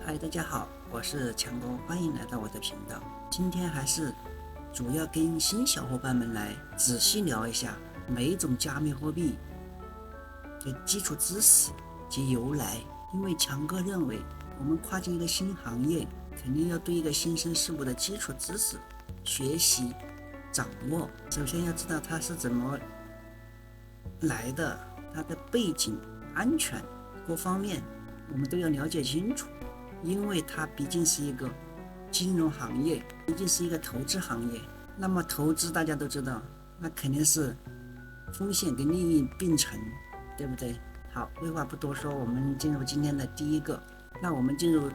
嗨，大家好，我是强哥，欢迎来到我的频道。今天还是主要跟新小伙伴们来仔细聊一下每一种加密货币的基础知识及由来。因为强哥认为，我们跨进一个新行业，肯定要对一个新生事物的基础知识学习掌握。首先要知道它是怎么来的，它的背景、安全各方面我们都要了解清楚。因为它毕竟是一个金融行业，毕竟是一个投资行业，那么投资大家都知道，那肯定是风险跟利益并存，对不对？好，废话不多说，我们进入今天的第一个。那我们进入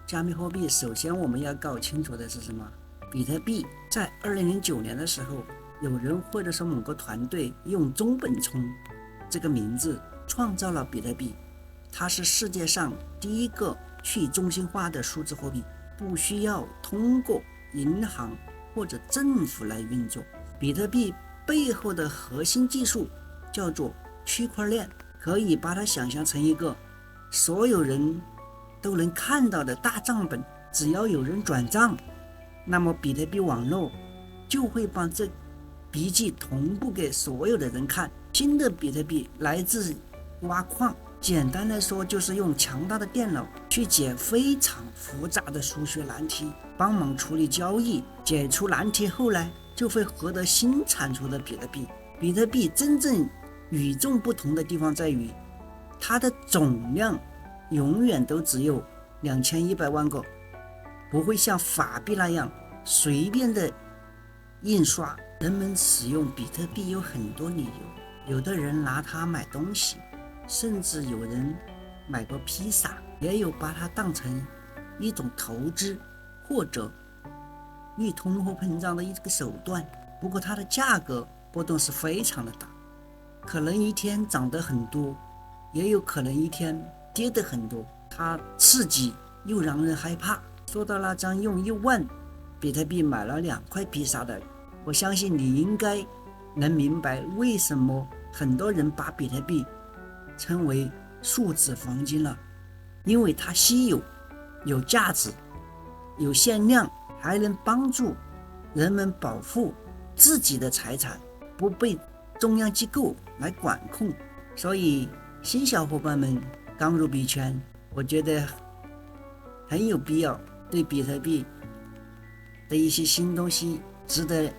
加密货币，首先我们要搞清楚的是什么？比特币在2009年的时候，有人或者说某个团队用中本聪这个名字创造了比特币，它是世界上第一个去中心化的数字货币，不需要通过银行或者政府来运作。比特币背后的核心技术叫做区块链，可以把它想象成一个所有人都能看到的大账本。只要有人转账，那么比特币网络就会把这笔记同步给所有的人看。新的比特币来自挖矿，简单来说就是用强大的电脑去解非常复杂的数学难题，帮忙处理交易。解出难题后呢，就会获得新产出的比特币。比特币真正与众不同的地方在于，它的总量永远都只有2100万个，不会像法币那样随便的印刷。人们使用比特币有很多理由，有的人拿它买东西，甚至有人买过披萨，也有把它当成一种投资或者逆通货膨胀的一个手段。不过它的价格波动是非常的大，可能一天涨得很多，也有可能一天跌得很多，它刺激又让人害怕。说到那张用1万比特币买了2块披萨的，我相信你应该能明白为什么很多人把比特币称为数字黄金了。因为它稀有、有价值、有限量，还能帮助人们保护自己的财产，不被中央机构来管控。所以新小伙伴们刚入币圈，我觉得很有必要对比特币的一些新东西值得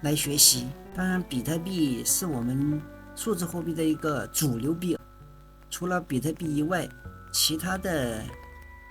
来学习。当然比特币是我们数字货币的一个主流币，除了比特币以外，其他的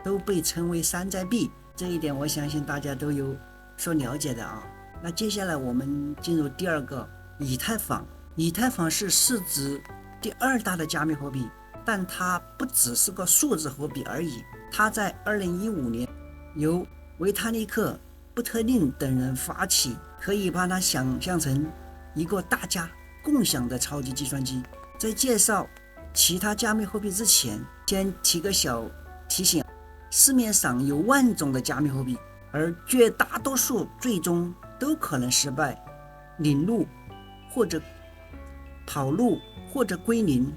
都被称为山寨币，这一点我相信大家都有所了解的啊。那接下来我们进入第二个，以太坊。以太坊是市值第2大的加密货币，但它不只是个数字货币而已。它在2015年由维塔利克·布特林等人发起，可以把它想象成一个大家共享的超级计算机。在介绍其他加密货币之前，先提个小提醒，市面上有万种的加密货币，而绝大多数最终都可能失败、领路或者跑路或者归零。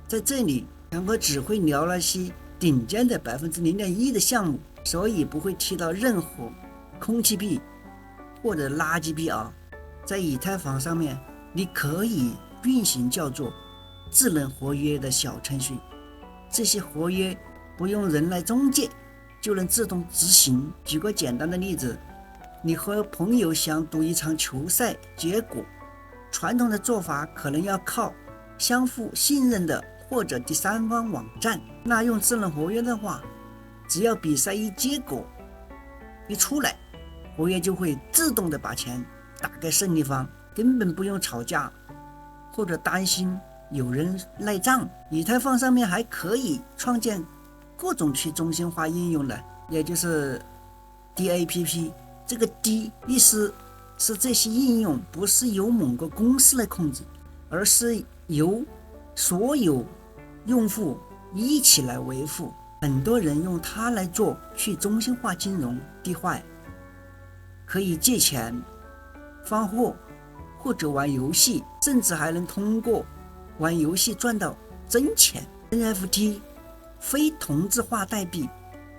在这里强哥只会聊那些顶尖的 0.1% 的项目，所以不会提到任何空气币或者垃圾币啊。在以太坊上面，你可以运行叫做智能合约的小程序，这些合约不用人来中介就能自动执行。举个简单的例子，你和朋友想赌一场球赛结果，传统的做法可能要靠相互信任的或者第三方网站，那用智能合约的话，只要比赛结果一出来，合约就会自动的把钱打给胜利方，根本不用吵架或者担心有人赖账。以太坊上面还可以创建各种去中心化应用了，也就是 DAPP。 这个 D 意思是这些应用不是由某个公司来控制，而是由所有用户一起来维护。很多人用它来做去中心化金融DeFi，可以借钱、放货或者玩游戏，甚至还能通过玩游戏赚到真钱。NFT 非同质化代币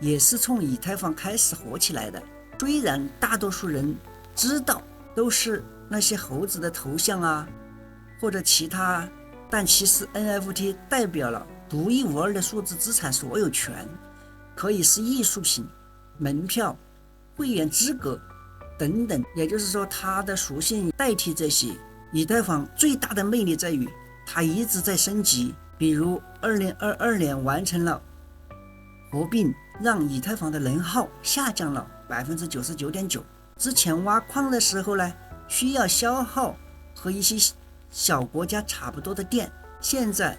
也是从以太坊开始火起来的。虽然大多数人知道都是那些猴子的头像啊，或者其他，但其实 NFT 代表了独一无二的数字资产所有权，可以是艺术品、门票、会员资格等等。也就是说，它的属性代替这些。以太坊最大的魅力在于它一直在升级，比如2022年完成了合并，让以太坊的能耗下降了 99.9%。 之前挖矿的时候呢，需要消耗和一些小国家差不多的电，现在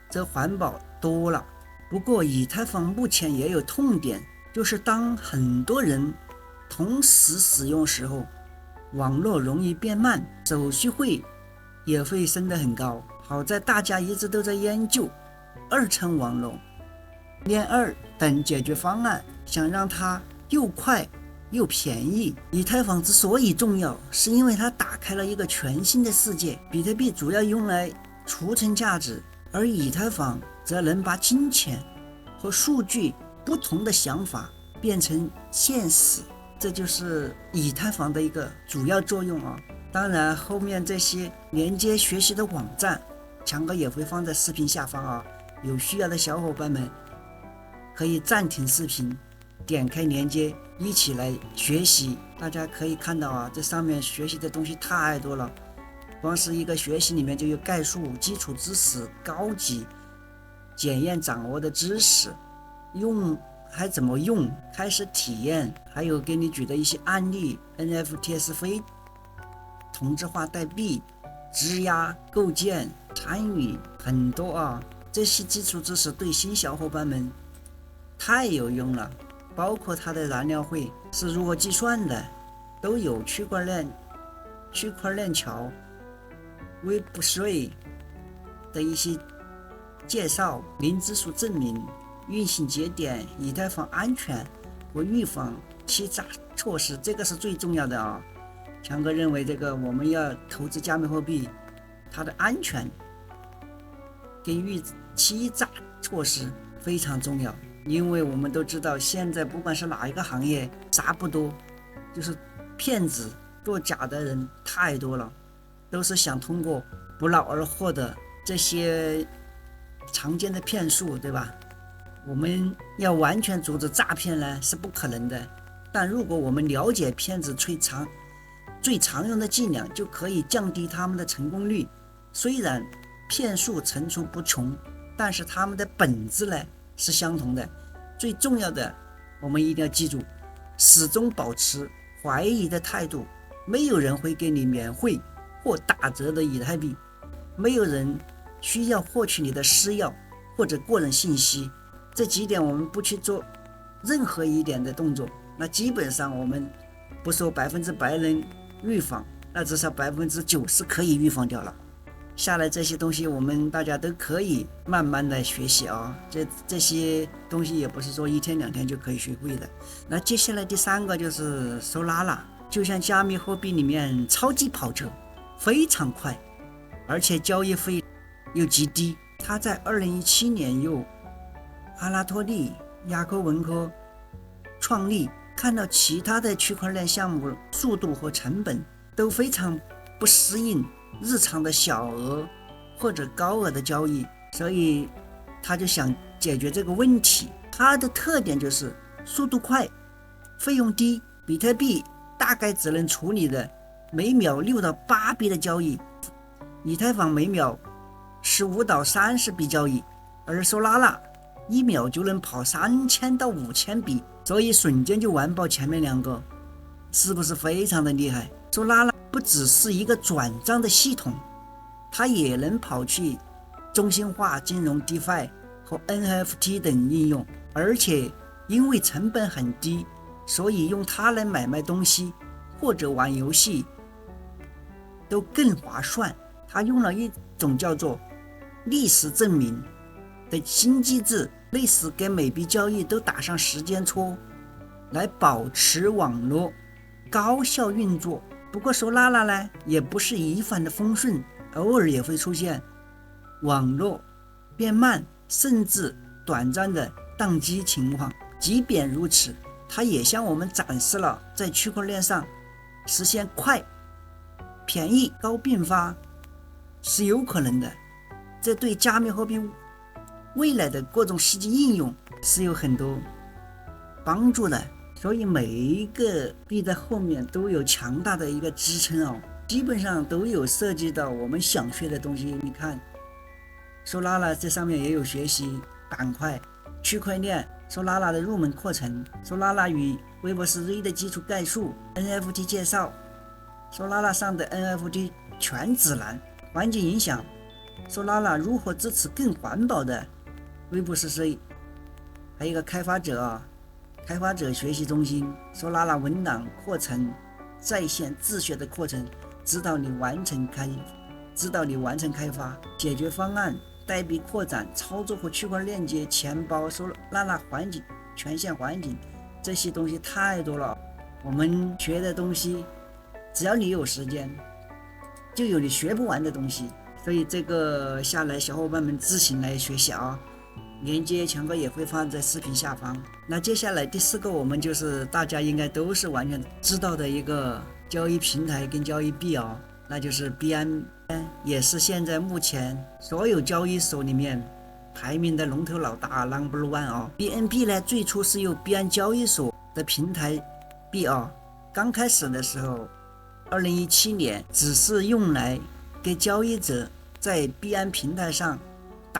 则环保多了。不过以太坊目前也有痛点，就是当很多人同时使用时候，网络容易变慢，手续费也会升得很高。好在大家一直都在研究2层网络、链2等解决方案，想让它又快又便宜。以太坊之所以重要，是因为它打开了一个全新的世界。比特币主要用来储存价值，而以太坊则能把金钱和数据不同的想法变成现实，这就是以太坊的一个主要作用啊。当然后面这些连接学习的网站，强哥也会放在视频下方啊，有需要的小伙伴们可以暂停视频，点开连接一起来学习。大家可以看到啊，这上面学习的东西太多了，光是一个学习里面就有概述、基础知识、高级检验掌握的知识，用还怎么用，开始体验，还有给你举的一些案例。 NFT 是非同质化代币、质押、构建、参与很多啊，这些基础知识对新小伙伴们太有用了。包括它的燃料费是如何计算的，都有区块链桥、Web3 的一些介绍、零指数证明、运行节点、以太坊安全和预防欺诈措施，这个是最重要的啊。强哥认为这个我们要投资加密货币，它的安全跟欺诈措施非常重要。因为我们都知道现在不管是哪一个行业，啥不多，就是骗子做假的人太多了，都是想通过不劳而获的这些常见的骗术，对吧？我们要完全阻止诈骗呢是不可能的，但如果我们了解骗子最常用的伎俩，就可以降低他们的成功率。虽然骗术层出不穷，但是他们的本质呢是相同的。最重要的，我们一定要记住，始终保持怀疑的态度。没有人会给你免费或打折的以太币，没有人需要获取你的私钥或者个人信息。这几点我们不去做任何一点的动作，那基本上我们不说100%能预防，那至少90%可以预防掉了。下来这些东西我们大家都可以慢慢的学习啊，这些东西也不是说1天2天就可以学会的。那接下来第3个就是 Solana， 就像加密货币里面超级跑车，非常快，而且交易费又极低。它在2017年由阿拉托利·雅科文科创立，看到其他的区块链项目速度和成本都非常不适应日常的小额或者高额的交易，所以他就想解决这个问题。它的特点就是速度快，费用低。比特币大概只能处理的每秒6到8笔的交易，以太坊每秒15到30笔交易，而 Solana 1秒就能跑3000到5000笔，所以瞬间就完爆前面2个，是不是非常的厉害？ Solana 不只是一个转账的系统，它也能跑去中心化金融 DeFi 和 NFT 等应用，而且因为成本很低，所以用它来买卖东西或者玩游戏都更划算。它用了一种叫做历史证明的新机制，类似给每笔交易都打上时间戳，来保持网络高效运作。不过Solana呢也不是一帆的风顺，偶尔也会出现网络变慢甚至短暂的宕机情况。即便如此，它也向我们展示了在区块链上实现快、便宜、高并发是有可能的。这对加密货币未来的各种实际应用是有很多帮助的。所以每一个币的后面都有强大的一个支撑哦，基本上都有涉及到我们想学的东西。你看，Solana 这上面也有学习板块，区块链 Solana 的入门课程， Solana 与微博3的基础概述， NFT 介绍， Solana 上的 NFT 全指南，环境影响， Solana 如何支持更环保的微博3，还有一个开发者学习中心， Solana 文档课程，在线自学的课程，指导你完成开发，解决方案，代币扩展，操作和区块链接，钱包，Solana 环境，权限环境，这些东西太多了。我们学的东西，只要你有时间，就有你学不完的东西。所以这个下来，小伙伴们自行来学习啊。连接强哥也会放在视频下方。那接下来第4个，我们就是大家应该都是完全知道的一个交易平台跟交易币哦，那就是 BNB， 也是现在目前所有交易所里面排名的龙头老大 No.1 哦。BNB 呢，最初是由币安交易所的平台币哦，刚开始的时候2017年只是用来给交易者在币安平台上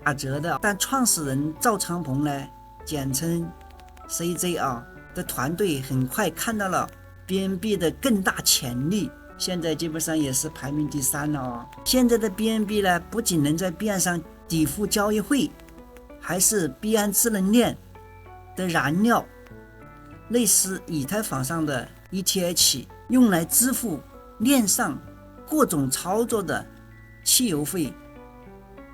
打折的，但创始人赵长鹏呢，简称 CJ 的团队很快看到了 BNB 的更大潜力，现在基本上也是排名第3了哦。现在的 BNB 呢，不仅能在币安上抵付交易费，还是币安智能链的燃料，类似以太坊上的 ETH， 用来支付链上各种操作的汽油费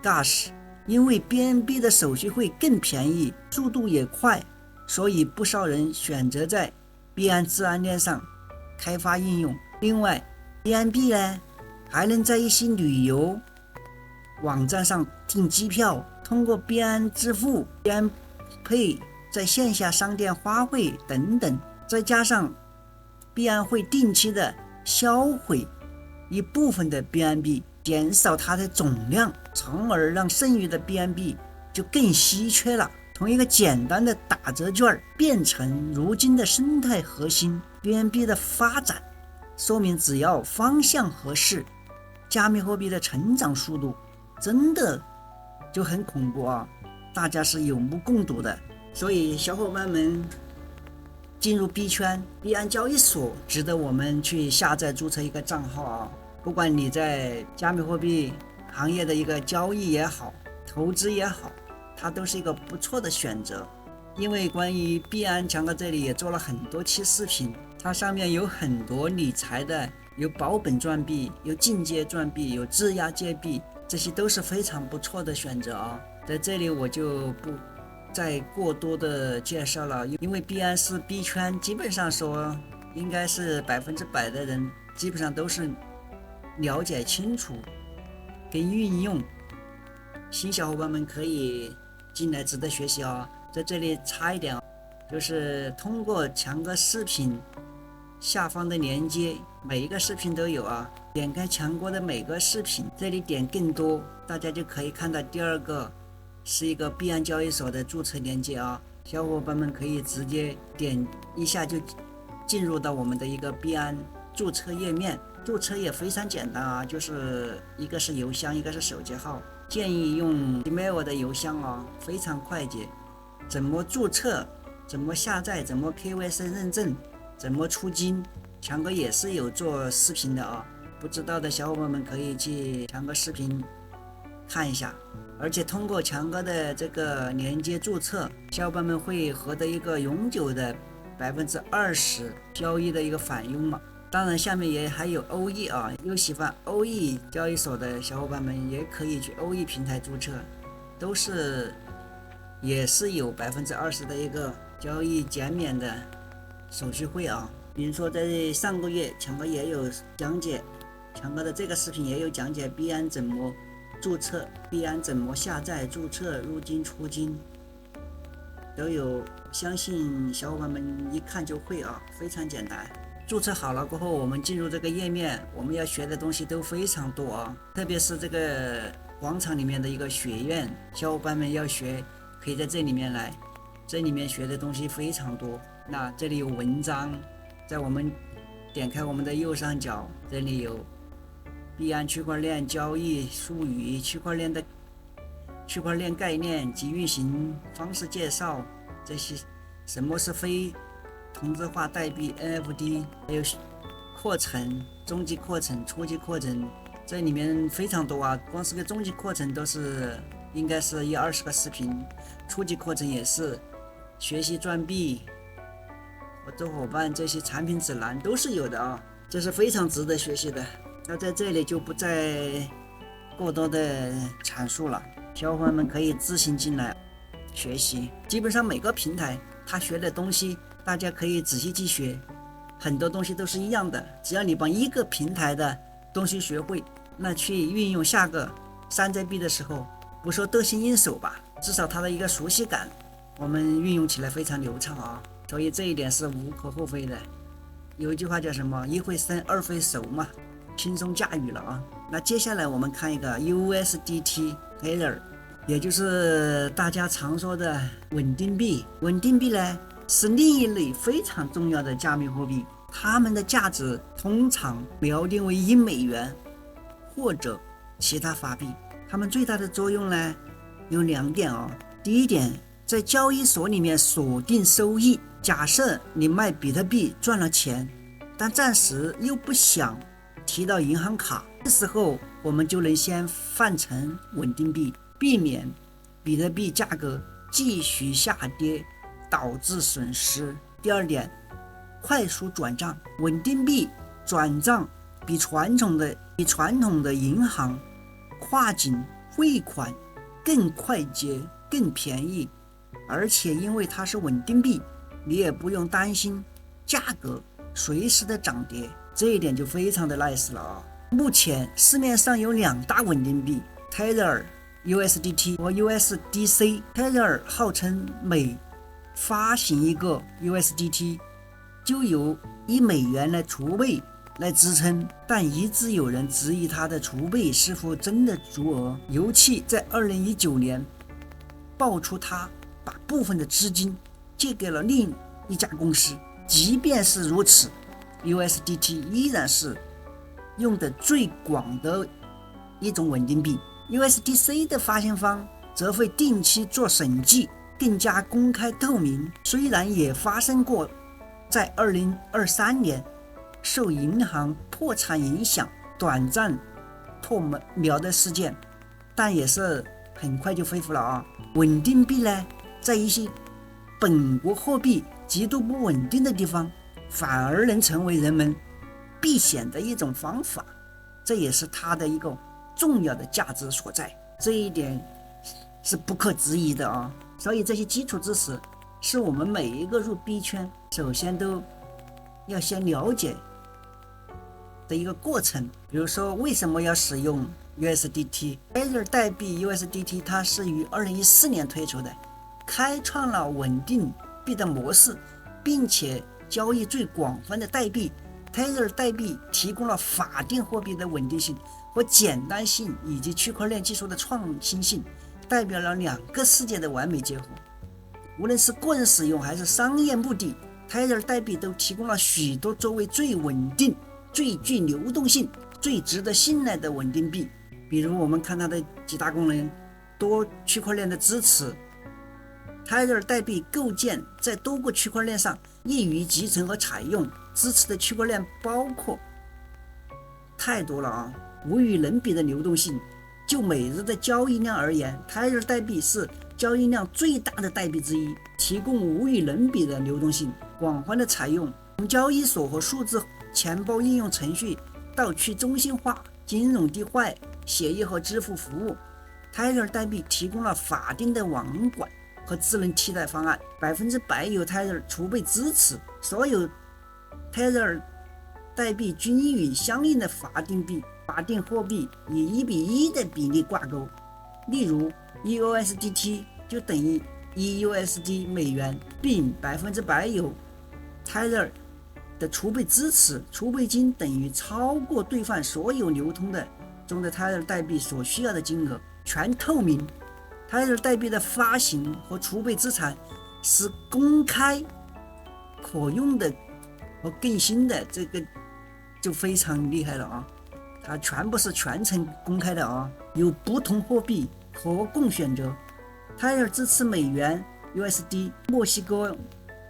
Gas。因为 BNB 的手续费更便宜，速度也快，所以不少人选择在币安智能链上开发应用。另外 BNB 呢，还能在一些旅游网站上订机票，通过币安支付、币安 Pay 在线下商店花费等等，再加上币安会定期的销毁一部分的 BNB，减少它的总量，从而让剩余的 BNB 就更稀缺了。从一个简单的打折券变成如今的生态核心 BNB 的发展，说明只要方向合适，加密货币的成长速度真的就很恐怖啊！大家是有目共睹的。所以小伙伴们进入币圈，币安交易所值得我们去下载注册一个账号啊。不管你在加密货币行业的一个交易也好，投资也好，它都是一个不错的选择。因为关于币安，强哥这里也做了很多期视频，它上面有很多理财的，有保本赚币，有进阶赚币，有质押借币，这些都是非常不错的选择啊。在这里我就不再过多的介绍了，因为币安是币圈基本上说应该是100%的人基本上都是了解清楚跟运用，新小伙伴们可以进来值得学习哦。在这里插一点，就是通过强哥视频下方的链接，每一个视频都有啊，点开强哥的每个视频，这里点更多，大家就可以看到第2个是一个币安交易所的注册链接啊，小伙伴们可以直接点一下就进入到我们的一个币安注册页面。注册也非常简单啊，就是一个是邮箱，一个是手机号，建议用 email 的邮箱啊，非常快捷。怎么注册，怎么下载，怎么 KYC 认证，怎么出金，强哥也是有做视频的啊，不知道的小伙伴们可以去强哥视频看一下。而且通过强哥的这个连接注册，小伙伴们会获得一个永久的20%交易的一个返佣嘛。当然下面也还有欧易啊，有喜欢欧易交易所的小伙伴们也可以去欧易平台注册，都是也是有20%的一个交易减免的手续费啊。比如说在上个月强哥也有讲解，强哥的这个视频也有讲解币安怎么注册，币安怎么下载注册入金出金，都有，相信小伙伴们一看就会啊，非常简单。注册好了过后，我们进入这个页面，我们要学的东西都非常多啊，特别是这个广场里面的一个学院，小伙伴们要学，可以在这里面来，这里面学的东西非常多。那这里有文章，在我们点开我们的右上角，这里有币安区块链交易术语、区块链概念及运行方式介绍，这些什么是非同质化代币 NFT， 还有课程、中级课程、初级课程，这里面非常多啊，光是个中级课程都是应该是20个视频，初级课程也是学习赚币合作伙伴这些产品指南都是有的啊，这是非常值得学习的。那在这里就不再过多的阐述了，小伙伴们可以自行进来学习。基本上每个平台他学的东西，大家可以仔细去学，很多东西都是一样的。只要你把一个平台的东西学会，那去运用下个山寨币的时候，不说得心应手吧，至少它的一个熟悉感，我们运用起来非常流畅啊。所以这一点是无可厚非的。有一句话叫什么？一会生，二会熟嘛，轻松驾驭了啊。那接下来我们看一个 USDT Tether， 也就是大家常说的稳定币。稳定币呢是另一类非常重要的加密货币，它们的价值通常锚定为$1或者其他法币。它们最大的作用呢有2点啊。第一点，在交易所里面锁定收益。假设你卖比特币赚了钱，但暂时又不想提到银行卡，这时候我们就能先换成稳定币，避免比特币价格继续下跌导致损失。第二点，快速转账。稳定币转账比传统的银行跨境汇款更快捷、更便宜，而且因为它是稳定币，你也不用担心价格随时的涨跌，这一点就非常的 nice 了啊。目前市面上有2大稳定币 Tether USDT 和 USDC。 Tether 号称每发行一个 USDT 就有$1来储备来支撑，但一直有人质疑它的储备是否真的足额，尤其在2019年爆出他把部分的资金借给了另一家公司。即便是如此， USDT 依然是用的最广的一种稳定币。 USDC 的发行方则会定期做审计，更加公开透明。虽然也发生过在2023年受银行破产影响短暂破苗的事件，但也是很快就恢复了啊。稳定币呢，在一些本国货币极度不稳定的地方，反而能成为人们避险的一种方法，这也是它的一个重要的价值所在，这一点是不可质疑的啊。所以这些基础知识是我们每一个入币圈首先都要先了解的一个过程。比如说为什么要使用 USDT Tether 代币 USDT， 它是于2014年推出的，开创了稳定币的模式，并且交易最广泛的代币。 Tether 代币提供了法定货币的稳定性和简单性，以及区块链技术的创新性，代表了2个世界的完美结合。无论是个人使用还是商业目的， Tether 代币都提供了许多作为最稳定、最具流动性、最值得信赖的稳定币。比如我们看它的几大功能：多区块链的支持， Tether 代币构建在多个区块链上，易于集成和采用，支持的区块链包括太多了啊，无与伦比的流动性。就每日的交易量而言， Tether 代币是交易量最大的代币之一，提供无与伦比的流动性。广泛的采用，从交易所和数字钱包应用程序到去中心化金融DeFi协议和支付服务， Tether 代币提供了法定的网管和智能替代方案，100%由 Tether 储备支持。所有 Tether 代币均与相应的法定货币以1:1的比例挂钩。例如 USDT 就等于 1USD 美元，并100%由 Tether 的储备支持，储备金等于超过兑换所有流通的中的 Tether 代币所需要的金额，全透明。Tether 代币的发行和储备资产是公开可用的和更新的，这个就非常厉害了啊！它全部是全程公开的啊，有不同货币可供选择。Tether 支持美元、USD、墨西哥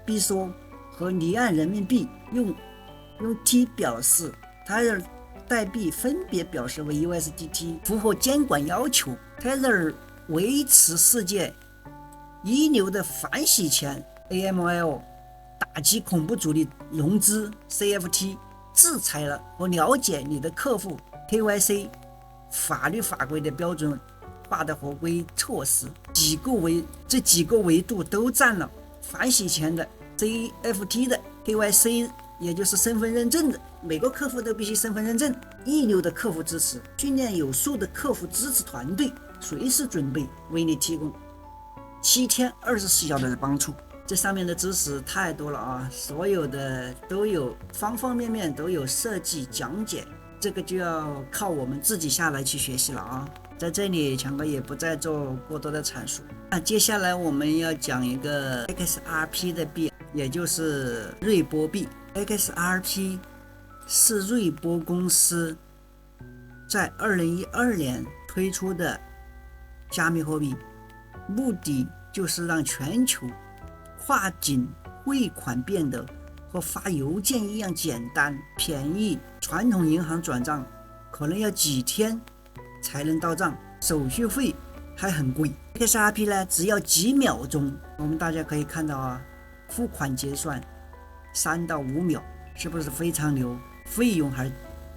比索和离岸人民币，用 T 表示。Tether 代币分别表示为 USDT， 符合监管要求。Tether 维持世界一流的反洗钱 AML， 打击恐怖主义融资 CFT， 制裁了和了解你的客户 KYC， 法律法规的标准化的合规措施，这几个维度都占了反洗钱的 CFT 的 KYC， 也就是身份认证的，每个客户都必须身份认证，一流的客户支持，训练有素的客户支持团队，随时准备为你提供7天24小时的帮助。这上面的知识太多了啊，所有的都有，方方面面都有设计讲解，这个就要靠我们自己下来去学习了啊。在这里强哥也不再做过多的阐述。那接下来我们要讲一个 XRP 的币，也就是瑞波币。XRP 是瑞波公司在2012年推出的加密货币，目的就是让全球跨境汇款变得和发邮件一样简单便宜。传统银行转账可能要几天才能到账，手续费还很贵。XRP 呢，只要几秒钟，我们大家可以看到啊，付款结算3到5秒，是不是非常牛？费用还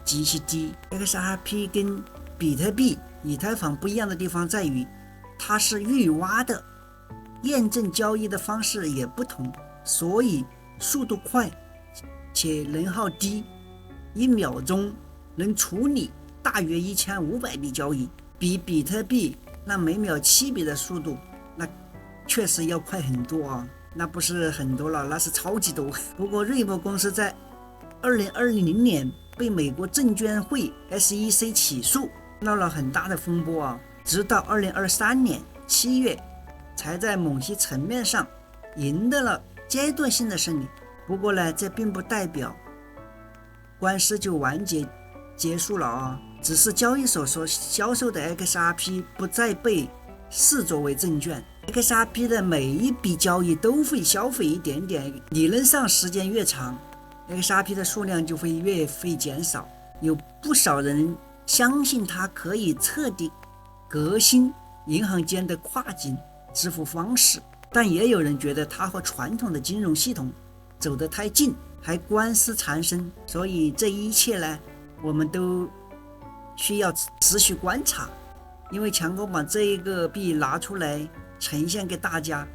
极其低。XRP 跟比特币、以太坊不一样的地方在于，它是预挖的，验证交易的方式也不同，所以速度快且能耗低，1秒钟能处理大约1500笔交易，比比特币那每秒7笔的速度，那确实要快很多啊。那不是很多了，那是超级多。不过瑞波公司在2020年被美国证监会 SEC 起诉，闹了很大的风波啊，直到2023年7月才在某些层面上赢得了阶段性的胜利。不过呢，这并不代表官司就完结束了啊，只是交易所所销售的 XRP 不再被视作为证券。XRP 的每一笔交易都会消费一点点，理论上时间越长， XRP 的数量就会越会减少。有不少人相信它可以彻底革新银行间的跨境支付方式，但也有人觉得它和传统的金融系统走得太近，还官司缠身。所以这一切呢，我们都需要持续观察。因为强哥把这一个币拿出来呈现给大家，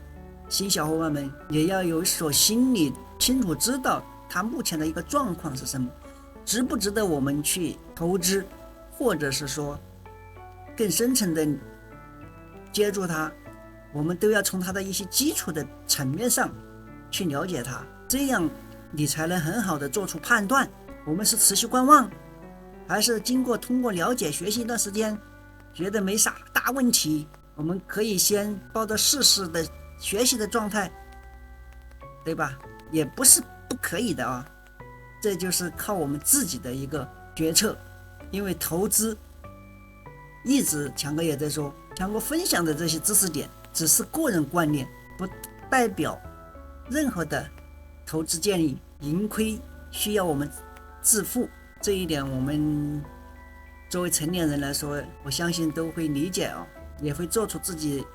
新小伙伴们也要有所心里清楚知道它目前的一个状况是什么，值不值得我们去投资，或者是说更深层的接触它，我们都要从它的一些基础的层面上去了解它，这样你才能很好的做出判断。我们是持续观望，还是通过了解学习一段时间觉得没啥大问题，我们可以先抱着试试的学习的状态，对吧？也不是不可以的啊，这就是靠我们自己的一个决策。因为投资一直强哥也在说，强哥分享的这些知识点只是个人观念，不代表任何的投资建议，盈亏需要我们自负，这一点我们作为成年人来说，我相信都会理解啊，也会做出自己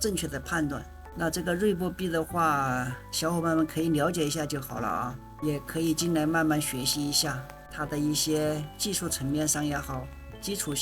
正确的判断。那这个瑞波币的话，小伙伴们可以了解一下就好了啊，也可以进来慢慢学习一下它的一些技术层面上也好，基础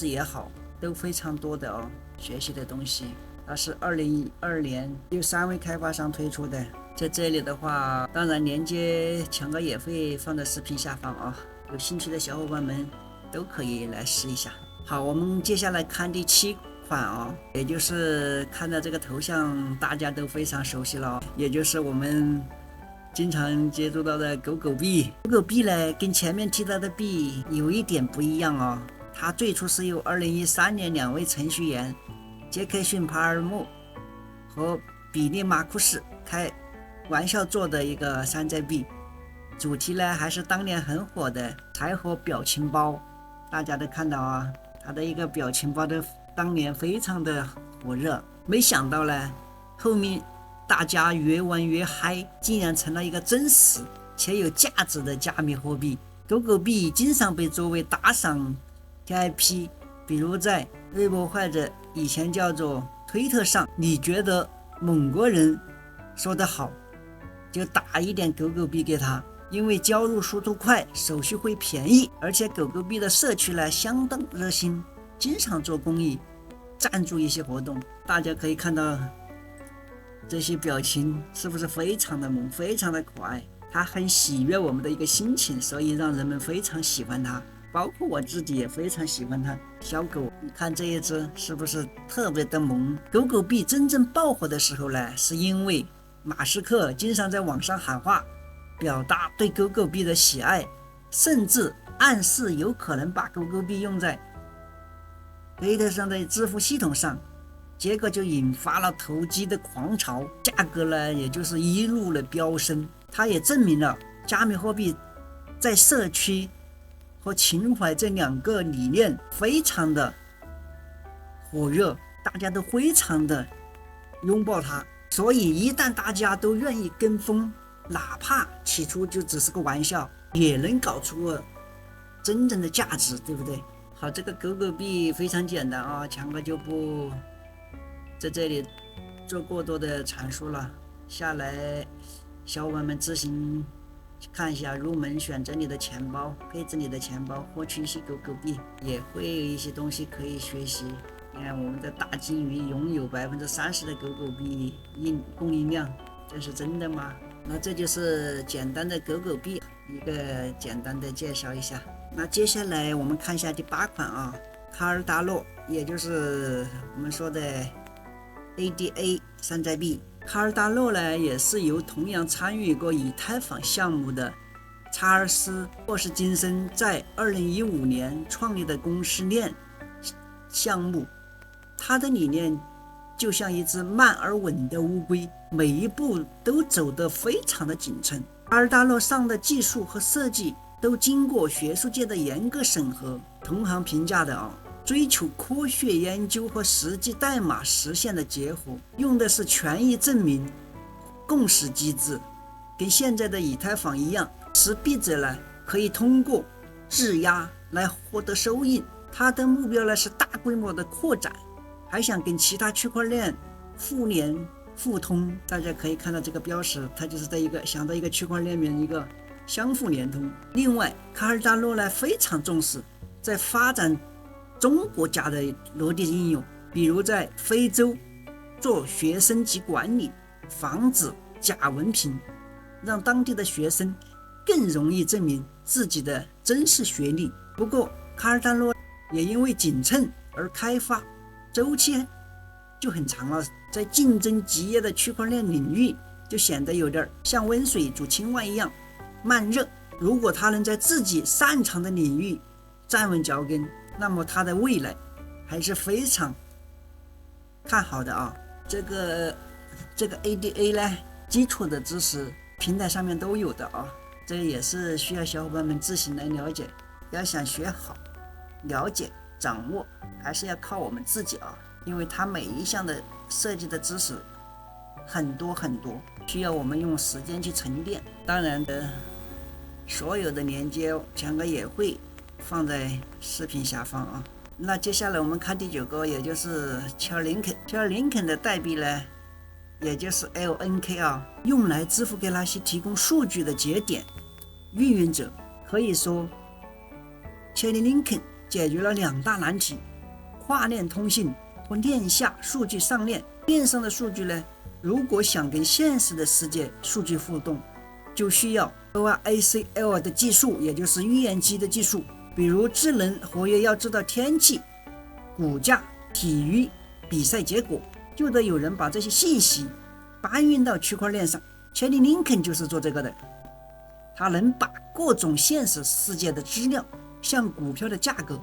也好，都非常多的哦，学习的东西。它是2012年由3位开发商推出的，在这里的话，当然连接强哥也会放在视频下方啊，有兴趣的小伙伴们都可以来试一下。好，我们接下来看第7款也就是看到这个头像大家都非常熟悉了，也就是我们经常接触到的狗狗币。狗狗币呢，跟前面提到的币有一点不一样它最初是由2013年2位程序员杰克逊·帕尔默和比利·马库斯开玩笑做的一个山寨币，主题呢还是当年很火的柴火表情包。大家都看到它的一个表情包的当年非常的火热。没想到呢，后面大家越玩越嗨，竟然成了一个真实且有价值的加密货币。狗狗币经常被作为打赏 TIP， 比如在微博或者以前叫做推特上，你觉得某个人说得好，就打一点狗狗币给他，因为交入速度快，手续费便宜，而且狗狗币的社区呢相当热心，经常做公益，赞助一些活动。大家可以看到这些表情是不是非常的萌，非常的可爱？它很喜悦我们的一个心情，所以让人们非常喜欢它，包括我自己也非常喜欢它。小狗，你看这一只是不是特别的萌？狗狗币真正爆火的时候呢，是因为马斯克经常在网上喊话，表达对狗狗币的喜爱，甚至暗示有可能把狗狗币用在推特上的支付系统上，结果就引发了投机的狂潮，价格呢也就是一路的飙升。它也证明了加密货币在社区和情怀这两个理念非常的火热，大家都非常的拥抱它。所以一旦大家都愿意跟风，哪怕起初就只是个玩笑，也能搞出个真正的价值，对不对？好，这个狗狗币非常简单强哥就不在这里做过多的阐述了，下来小伙伴们自行看一下，入门选择你的钱包，配置你的钱包，获取一些狗狗币，也会有一些东西可以学习。你看我们的大金鱼拥有30%的狗狗币供应量，这是真的吗？那这就是简单的狗狗币一个简单的介绍一下。那接下来我们看一下第8款卡尔达诺，也就是我们说的 ADA 山寨币。卡尔达诺呢，也是由同样参与过以太坊项目的查尔斯·霍斯金森在2015年创立的公司链项目。他的理念就像一只慢而稳的乌龟，每一步都走得非常的谨慎。卡尔达诺上的技术和设计都经过学术界的严格审核，同行评价的追求科学研究和实际代码实现的结合，用的是权益证明共识机制，跟现在的以太坊一样，持币者呢可以通过质押来获得收益。它的目标呢是大规模的扩展，还想跟其他区块链互联互通。大家可以看到这个标识，它就是在想到一个区块链里面一个相互连通。另外，卡尔达诺呢非常重视在发展中国家的落地应用，比如在非洲做学生级管理，防止假文凭，让当地的学生更容易证明自己的真实学历。不过卡尔达诺也因为谨慎而开发周期就很长了，在竞争激烈的区块链领域就显得有点像温水煮青蛙一样慢热。如果他能在自己擅长的领域站稳脚跟，那么它的未来还是非常看好的这个 ADA 呢，基础的知识平台上面都有的这也是需要小伙伴们自行来了解。要想学好、了解、掌握，还是要靠我们自己因为它每一项的设计的知识很多很多，需要我们用时间去沉淀。当然的，所有的连接强哥也会放在视频下方那接下来我们看第9个，也就是Chainlink的代币呢，也就是 LNK 用来支付给那些提供数据的节点运营者。可以说 Chainlink 解决了2大难题：跨链通信和链下数据上链。链上的数据呢，如果想跟现实的世界数据互动，就需要 ORACL 的技术，也就是预言机的技术。比如智能合约要知道天气、股价、体育比赛结果，就得有人把这些信息搬运到区块链上。切利林肯就是做这个的，他能把各种现实世界的资料，像股票的价格、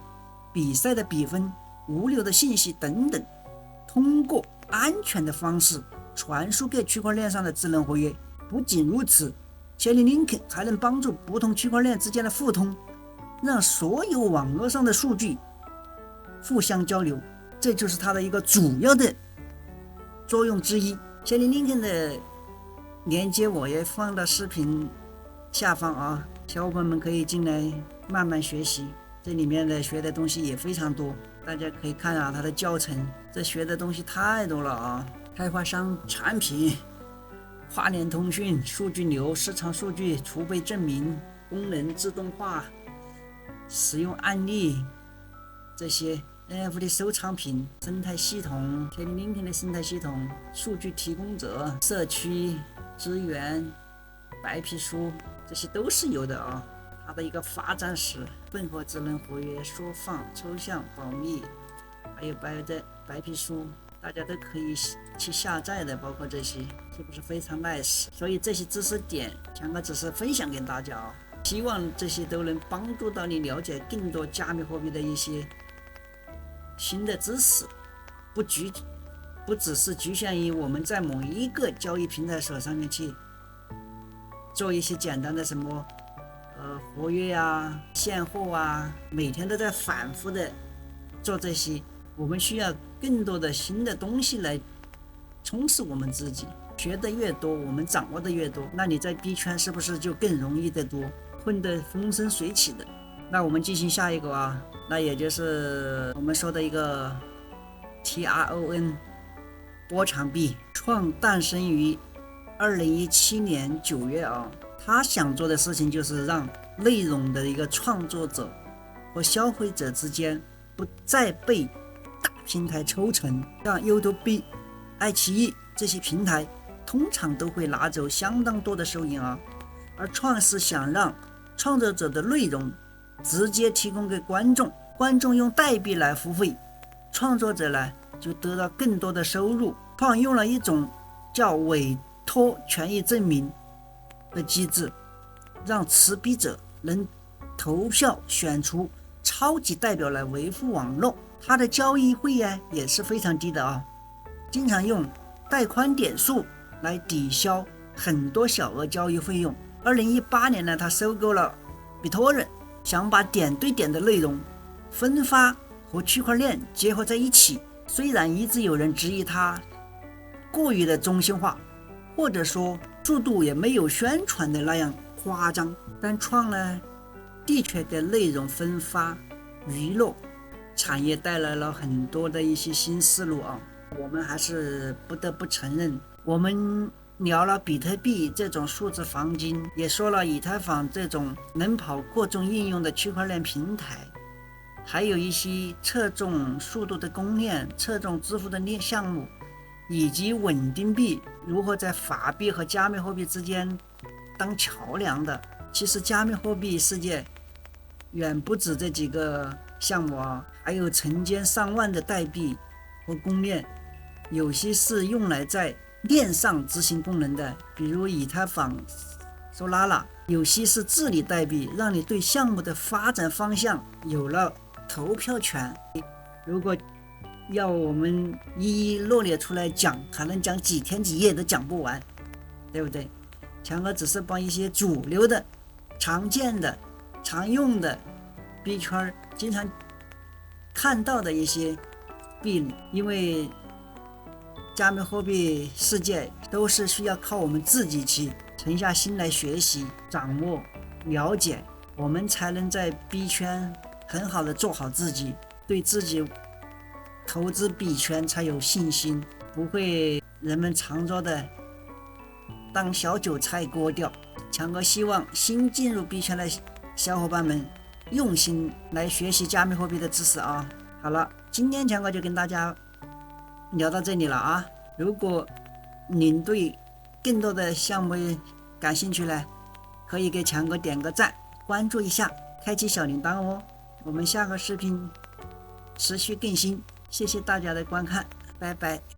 比赛的比分、物流的信息等等，通过安全的方式传输给区块链上的智能合约。不仅如此，切利林肯还能帮助不同区块链之间的互通，让所有网络上的数据互相交流，这就是他的一个主要的作用之一。切利林肯的连接我也放到视频下方啊，小伙伴们可以进来慢慢学习，这里面的学的东西也非常多，大家可以看啊，它的教程，这学的东西太多了啊，开发商、产品、跨链通讯、数据流、市场数据、储备证明、功能自动化、使用案例，这些 NFT 收藏品、生态系统、切利林肯的生态系统、数据提供者、社区资源、白皮书，这些都是有的啊。它的一个发展史、混合智能合约、缩放、抽象、保密，还有白皮书，大家都可以去下载的，包括这些，是不是非常 nice？ 所以这些知识点，强哥只是分享给大家啊，希望这些都能帮助到你了解更多加密货币的一些新的知识，不只是局限于我们在某一个交易平台上面去做一些简单的什么活跃啊、现货啊，每天都在反复的做这些。我们需要更多的新的东西来充实我们自己，学的越多，我们掌握的越多，那你在币圈是不是就更容易的多，混得风生水起的？那我们进行下一个啊，那也就是我们说的一个 TRON 波场币，诞生于2017年9月啊。他想做的事情就是让内容的一个创作者和消费者之间不再被大平台抽成，像 YouTube、爱奇艺这些平台通常都会拿走相当多的收益啊。而创是想让创作者的内容直接提供给观众，观众用代币来付费，创作者呢就得到更多的收入。创用了一种叫委托权益证明的机制，让持币者能投票选出超级代表来维护网络。它的交易费也是非常低的啊，经常用带宽点数来抵消很多小额交易费用。2018年呢，他收购了比特人，想把点对点的内容分发和区块链结合在一起。虽然一直有人质疑他过于的中心化，或者说速度也没有宣传的那样夸张，但创呢的确给内容分发娱乐产业带来了很多的一些新思路啊。我们还是不得不承认，我们聊了比特币这种数字黄金，也说了以太坊这种能跑各种应用的区块链平台，还有一些侧重速度的公链、侧重支付的项目，以及稳定币如何在法币和加密货币之间当桥梁的。其实加密货币世界远不止这几个项目啊，还有成千上万的代币和公链，有些是用来在链上执行功能的，比如以太坊、Solana；有些是治理代币，让你对项目的发展方向有了投票权。如果要我们一一罗列出来讲，可能讲几天几夜都讲不完，对不对？强哥只是帮一些主流的、常见的、常用的币圈经常看到的一些币，因为加密货币世界都是需要靠我们自己去沉下心来学习、掌握、了解，我们才能在币圈很好的做好自己，对自己投资币圈才有信心，不会人们常说的当小韭菜割掉。强哥希望新进入币圈的小伙伴们用心来学习加密货币的知识啊。好了，今天强哥就跟大家聊到这里了啊。如果您对更多的项目感兴趣呢，可以给强哥点个赞，关注一下，开启小铃铛哦。我们下个视频持续更新，谢谢大家的观看，拜拜。